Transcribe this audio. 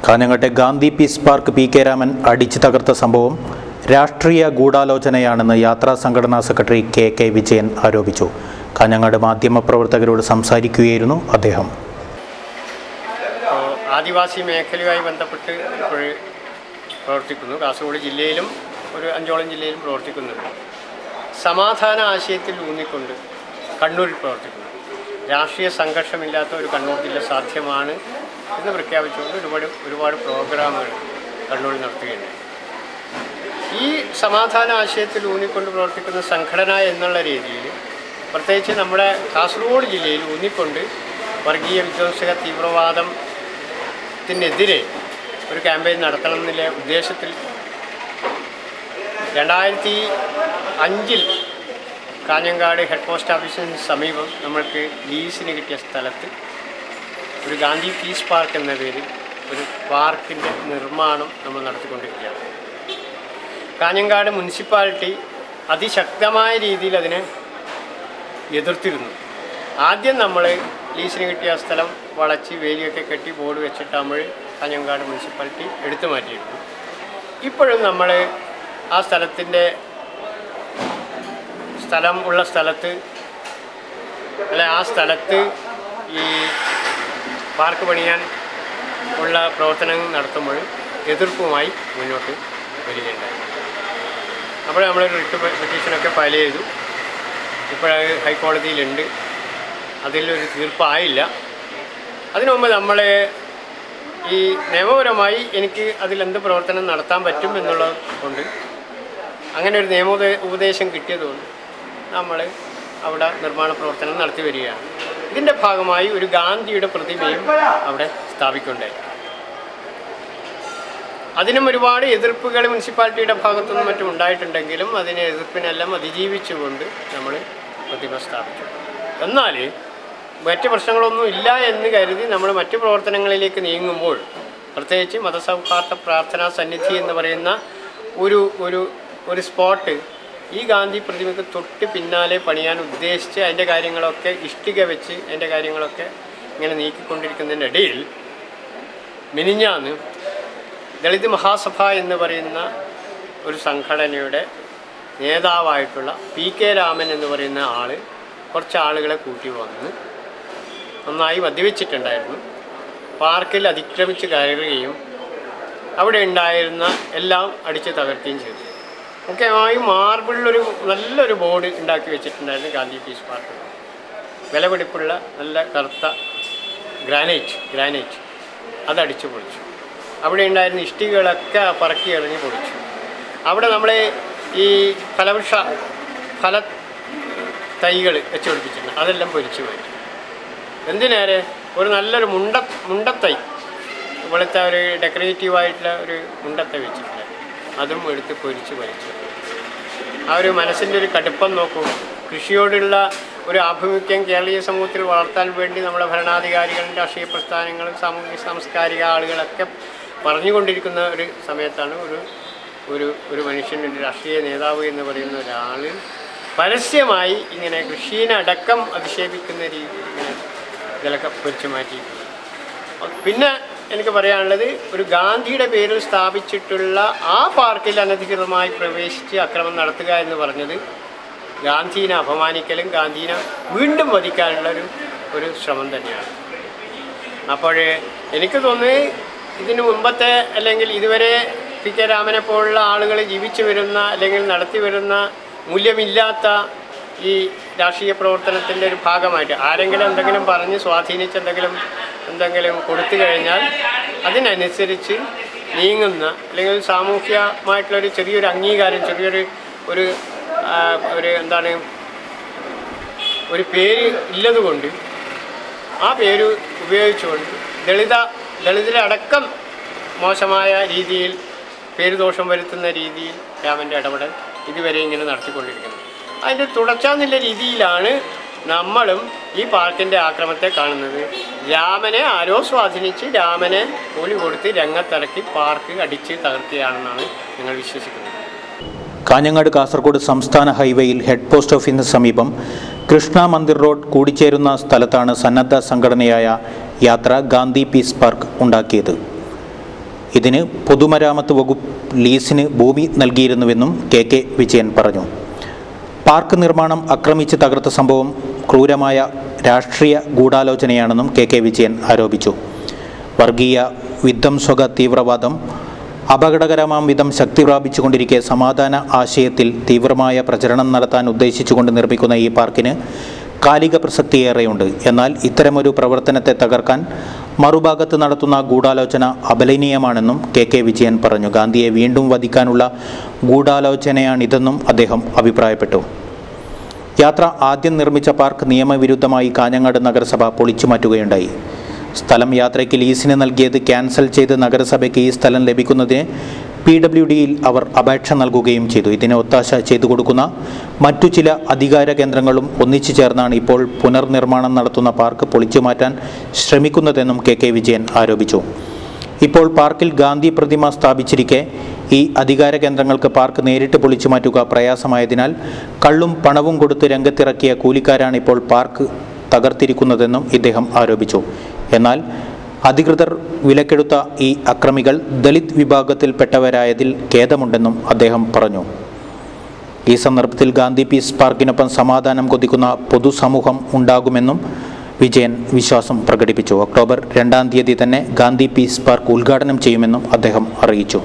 കാഞ്ഞങ്ങാട്ടെ Gandhi peace park P K Raman അടിച്ചു തകർത്ത സംഭവം രാഷ്ട്രീയ ഗൂഢാലോചനയാണെന്ന് യാത്രാ സംഘടനാ സെക്രട്ടറി കെ കെ വിജയൻ ആരോപിച്ചു. കാഞ്ഞങ്ങാട് മാധ്യമപ്രവർത്തകരോട് സംസാരിക്കുകയായിരുന്നു അദ്ദേഹം. ആദിവാസി മേഖലയുമായി ബന്ധപ്പെട്ട് ഇപ്പോൾ പ്രവർത്തിക്കുന്നു. കാസർഗോഡ് ജില്ലയിലും ഒരു 5ഓളം ജില്ലയിലും പ്രവർത്തിക്കുന്നുണ്ട്. സമാധാന ആശയത്തിൽ ഊന്നിക്കൊണ്ട് കണ്ണൂരിൽ പ്രവർത്തിക്കുന്നു. രാഷ്ട്രീയ സംഘർഷമില്ലാത്ത ഒരു കണ്ണൂർ ജില്ല സാധ്യമാണ് എന്ന് പ്രഖ്യാപിച്ചുകൊണ്ട് ഒരുപാട് പ്രോഗ്രാമുകൾ കണ്ണൂരിൽ നടത്തുകയുണ്ടായി. ഈ സമാധാന ആശയത്തിൽ ഊന്നിക്കൊണ്ട് പ്രവർത്തിക്കുന്ന സംഘടന എന്നുള്ള രീതിയിൽ പ്രത്യേകിച്ച് നമ്മുടെ കാസർഗോഡ് ജില്ലയിൽ ഊന്നിക്കൊണ്ട് വർഗീയ വിധ്വംസക തീവ്രവാദത്തിനെതിരെ ഒരു ക്യാമ്പയിൻ നടത്തണം എന്നുള്ള ഉദ്ദേശത്തിൽ 2005 കാഞ്ഞങ്ങാട് ഹെഡ് പോസ്റ്റ് ഓഫീസിന് സമീപം നമ്മൾക്ക് ലീസിന് കിട്ടിയ സ്ഥലത്ത് ഒരു ഗാന്ധി പീസ് പാർക്ക് എന്ന പേരിൽ ഒരു പാർക്കിൻ്റെ നിർമ്മാണം നമ്മൾ നടത്തിക്കൊണ്ടിരിക്കുകയാണ്. കാഞ്ഞങ്ങാട് മുനിസിപ്പാലിറ്റി അതിശക്തമായ രീതിയിൽ അതിനെ എതിർത്തിരുന്നു. ആദ്യം നമ്മൾ ലീസിന് കിട്ടിയ സ്ഥലം വളച്ച് വേലിയൊക്കെ കെട്ടി ബോർഡ് വെച്ചിട്ട് നമ്മൾ കാഞ്ഞങ്ങാട് മുനിസിപ്പാലിറ്റി എടുത്തു മാറ്റിയിരുന്നു. ഇപ്പോഴും നമ്മൾ ആ സ്ഥലത്തിൻ്റെ സ്ഥലത്ത് ഈ പാർക്ക് പണിയാൻ ഉള്ള പ്രവർത്തനങ്ങൾ നടത്തുമ്പോൾ എതിർപ്പുമായി മുന്നോട്ട് വരികയുണ്ടായി. അപ്പോൾ നമ്മളൊരു റിട്ട് പെറ്റീഷനൊക്കെ ഫയൽ ചെയ്തു. ഇപ്പോഴത് ഹൈക്കോടതിയിലുണ്ട്. അതിലൊരു തീർപ്പായില്ല. അതിനു മുമ്പ് നമ്മൾ ഈ നിയമപരമായി എനിക്ക് അതിലെന്ത് പ്രവർത്തനം നടത്താൻ പറ്റും എന്നുള്ളത് കൊണ്ട് അങ്ങനെ ഒരു ഉപദേശം കിട്ടിയതുകൊണ്ട് നമ്മൾ അവിടെ നിർമ്മാണ പ്രവർത്തനം നടത്തി വരികയാണ്. ഇതിൻ്റെ ഭാഗമായി ഒരു ഗാന്ധിയുടെ പ്രതിമയും അവിടെ സ്ഥാപിക്കുകയുണ്ടായി. അതിനും ഒരുപാട് എതിർപ്പുകൾ മുനിസിപ്പാലിറ്റിയുടെ ഭാഗത്തുനിന്നും മറ്റും ഉണ്ടായിട്ടുണ്ടെങ്കിലും അതിനെ എതിർപ്പിനെല്ലാം അതിജീവിച്ചുകൊണ്ട് നമ്മൾ പ്രതിമ സ്ഥാപിച്ചു. എന്നാൽ മറ്റ് പ്രശ്നങ്ങളൊന്നും ഇല്ല എന്ന് കരുതി നമ്മൾ മറ്റ് പ്രവർത്തനങ്ങളിലേക്ക് നീങ്ങുമ്പോൾ പ്രത്യേകിച്ച് മതസൗഹാർദ്ദ പ്രാർത്ഥനാ സന്നിധി എന്ന് പറയുന്ന ഒരു സ്പോട്ട് ഈ ഗാന്ധി പ്രതിമയ്ക്ക് തൊട്ട് പിന്നാലെ പണിയാൻ ഉദ്ദേശിച്ച് അതിൻ്റെ കാര്യങ്ങളൊക്കെ ഇഷ്ടിക വെച്ച് അതിൻ്റെ കാര്യങ്ങളൊക്കെ ഇങ്ങനെ നീക്കിക്കൊണ്ടിരിക്കുന്നതിൻ്റെ ഇടയിൽ മിനിഞ്ഞാന്ന് ദളിത് മഹാസഭ എന്ന് പറയുന്ന ഒരു സംഘടനയുടെ നേതാവായിട്ടുള്ള പി കെ രാമൻ എന്ന് പറയുന്ന ആൾ കുറച്ച് ആളുകളെ കൂട്ടി വന്ന് നന്നായി മദ്യവെച്ചിട്ടുണ്ടായിരുന്നു. പാർക്കിൽ അതിക്രമിച്ച് കയറുകയും അവിടെ ഉണ്ടായിരുന്ന എല്ലാം അടിച്ച് തകർക്കുകയും ചെയ്തു. മുഖ്യമായും മാർബിളിലൊരു നല്ലൊരു ബോർഡ് ഉണ്ടാക്കി വെച്ചിട്ടുണ്ടായിരുന്നു ഗാന്ധി പീസ് പാർക്ക്. വിലപിടിപ്പുള്ള നല്ല കറുത്ത ഗ്രാനൈറ്റ് അതടിച്ച് പൊളിച്ചു. അവിടെ ഉണ്ടായിരുന്ന ഇഷ്ടികകളൊക്കെ പറക്കി എറിഞ്ഞ് പൊളിച്ചു. അവിടെ നമ്മൾ ഈ ഫല തൈകൾ വെച്ച് പിടിപ്പിച്ചിട്ടുണ്ട്. അതെല്ലാം പൊരിച്ചു പോയി. എന്തിനേറെ ഒരു നല്ലൊരു മുണ്ടത്തൈ ഇവിടുത്തെ ഒരു ഡെക്കറേറ്റീവായിട്ടുള്ള ഒരു മുണ്ടത്തൈ വെച്ചിട്ടുണ്ട്. അതും എടുത്ത് പൊരിച്ച് വലിച്ചു. ആ ഒരു മനസ്സിൻ്റെ ഒരു കടുപ്പം നോക്കൂ. കൃഷിയോടുള്ള ഒരു ആഭിമുഖ്യം കേരളീയ സമൂഹത്തിൽ വളർത്താൻ വേണ്ടി നമ്മുടെ ഭരണാധികാരികളും രാഷ്ട്രീയ പ്രസ്ഥാനങ്ങളും സാമൂഹിക സാംസ്കാരിക ആളുകളൊക്കെ പറഞ്ഞുകൊണ്ടിരിക്കുന്ന ഒരു സമയത്താണ് ഒരു മനുഷ്യൻ്റെ ഒരു രാഷ്ട്രീയ നേതാവ് എന്ന് പറയുന്ന ഒരാൾ പരസ്യമായി ഇങ്ങനെ കൃഷിയിനടക്കം അധിക്ഷേപിക്കുന്ന രീതിയിൽ ഇങ്ങനെ ഇതിലൊക്കെ പൊരിച്ചു മാറ്റിയിട്ടുണ്ട്. പിന്നെ എനിക്ക് പറയാനുള്ളത് ഒരു ഗാന്ധിയുടെ പേരിൽ സ്ഥാപിച്ചിട്ടുള്ള ആ പാർക്കിൽ അനധികൃതമായി പ്രവേശിച്ച് അക്രമം നടത്തുക എന്ന് പറഞ്ഞത് ഗാന്ധിനെ അപമാനിക്കലും ഗാന്ധിനെ വീണ്ടും വധിക്കാനുള്ള ഒരു ശ്രമം തന്നെയാണ്. അപ്പോൾ എനിക്ക് തോന്നുന്നത് ഇതിനു മുമ്പത്തെ അല്ലെങ്കിൽ ഇതുവരെ പി കെ രാമനെ പോലുള്ള ആളുകൾ ജീവിച്ചു വരുന്ന അല്ലെങ്കിൽ നടത്തി വരുന്ന മൂല്യമില്ലാത്ത ഈ രാഷ്ട്രീയ പ്രവർത്തനത്തിൻ്റെ ഒരു ഭാഗമായിട്ട് ആരെങ്കിലും എന്തെങ്കിലും പറഞ്ഞ് സ്വാധീനിച്ച് എന്തെങ്കിലും കൊടുത്തു കഴിഞ്ഞാൽ അതിനനുസരിച്ച് നീങ്ങുന്ന അല്ലെങ്കിൽ സാമൂഹ്യമായിട്ടുള്ളൊരു ചെറിയൊരു അംഗീകാരം ഒരു പേര് ഇല്ലതുകൊണ്ട് ആ പേര് ഉപയോഗിച്ചുകൊണ്ട് ദളിതരെ അടക്കം മോശമായ രീതിയിൽ പേരുദോഷം വരുത്തുന്ന രീതിയിൽ രാമൻ്റെ ഇടപെടൽ ഇതുവരെ ഇങ്ങനെ നടത്തിക്കൊണ്ടിരിക്കുന്നത്. അതിൻ്റെ തുടർച്ചയെന്നുള്ള രീതിയിലാണ് നമ്മളും ഈ പാർക്കിൻ്റെ ആക്രമണത്തെ കാണുന്നത്. രാമനെ ആരോ സ്വാധീനിച്ച് രാമനെ കൂലി കൊടുത്ത് രംഗത്തിറക്കി പാർക്ക് അടിച്ച് തകർക്കുകയാണെന്നാണ് ഞങ്ങൾ വിശ്വസിക്കുന്നത്. കാഞ്ഞങ്ങാട് കാസർഗോഡ് സംസ്ഥാന ഹൈവേയിൽ ഹെഡ് പോസ്റ്റ് ഓഫീസിന് സമീപം കൃഷ്ണ മന്ദിർ റോഡ് കൂടിച്ചേരുന്ന സ്ഥലത്താണ് സന്നദ്ധ സംഘടനയായ യാത്ര ഗാന്ധി പീസ് പാർക്ക് ഉണ്ടാക്കിയത്. ഇതിന് പൊതുമരാമത്ത് വകുപ്പ് ലീസിന് ഭൂമി നൽകിയിരുന്നുവെന്നും കെ വിജയൻ പറഞ്ഞു. പാർക്ക് നിർമ്മാണം ആക്രമിച്ച് തകർത്ത സംഭവം ക്രൂരമായ രാഷ്ട്രീയ ഗൂഢാലോചനയാണെന്നും കെ വിജയൻ ആരോപിച്ചു. വർഗീയ വിധ്വംസക തീവ്രവാദം അപകടകരമാം വിധം ശക്തി പ്രാപിച്ചുകൊണ്ടിരിക്കെ സമാധാന ആശയത്തിൽ തീവ്രമായ പ്രചരണം നടത്താൻ ഉദ്ദേശിച്ചുകൊണ്ട് നിർമ്മിക്കുന്ന ഈ പാർക്കിന് കാലിക പ്രസക്തിയേറെയുണ്ട്. എന്നാൽ ഇത്തരമൊരു പ്രവർത്തനത്തെ തകർക്കാൻ മറുഭാഗത്ത് നടത്തുന്ന ഗൂഢാലോചന അപലനീയമാണെന്നും കെ വിജയൻ പറഞ്ഞു. ഗാന്ധിയെ വീണ്ടും വധിക്കാനുള്ള ഗൂഢാലോചനയാണിതെന്നും അദ്ദേഹം അഭിപ്രായപ്പെട്ടു. യാത്ര ആദ്യം നിർമ്മിച്ച പാർക്ക് നിയമവിരുദ്ധമായി കാഞ്ഞങ്ങാട് നഗരസഭ പൊളിച്ചുമാറ്റുകയുണ്ടായി. സ്ഥലം യാത്രയ്ക്ക് ലീസിന് നൽകിയത് ക്യാൻസൽ ചെയ്ത് നഗരസഭയ്ക്ക് ഈ സ്ഥലം ലഭിക്കുന്നതിന് PWDയിൽ അവർ അപേക്ഷ നൽകുകയും ചെയ്തു. ഇതിന് ഒത്താശ ചെയ്തു കൊടുക്കുന്ന മറ്റു ചില അധികാര കേന്ദ്രങ്ങളും ഒന്നിച്ചു ചേർന്നാണ് ഇപ്പോൾ പുനർനിർമ്മാണം നടത്തുന്ന പാർക്ക് പൊളിച്ചുമാറ്റാൻ ശ്രമിക്കുന്നതെന്നും കെ വിജയൻ ആരോപിച്ചു. ഇപ്പോൾ പാർക്കിൽ ഗാന്ധി പ്രതിമ സ്ഥാപിച്ചിരിക്കെ ഈ അധികാര കേന്ദ്രങ്ങൾക്ക് പാർക്ക് നേരിട്ട് പൊളിച്ചു മാറ്റുക പ്രയാസമായതിനാൽ കള്ളും പണവും കൊടുത്ത് രംഗത്തിറക്കിയ കൂലിക്കാരാണ് ഇപ്പോൾ പാർക്ക് തകർത്തിരിക്കുന്നതെന്നും ഇദ്ദേഹം ആരോപിച്ചു. എന്നാൽ അധികൃതർ വിലക്കെടുത്ത ഈ അക്രമികൾ ദളിത് വിഭാഗത്തിൽപ്പെട്ടവരായതിൽ ഖേദമുണ്ടെന്നും അദ്ദേഹം പറഞ്ഞു. ഈ സന്ദർഭത്തിൽ ഗാന്ധി പീസ് പാർക്കിനൊപ്പം സമാധാനം കൊതിക്കുന്ന പൊതുസമൂഹം ഉണ്ടാകുമെന്നും വിജയൻ വിശ്വാസം പ്രകടിപ്പിച്ചു. ഒക്ടോബർ 2 തന്നെ ഗാന്ധി പീസ് പാർക്ക് ഉദ്ഘാടനം ചെയ്യുമെന്നും അദ്ദേഹം അറിയിച്ചു.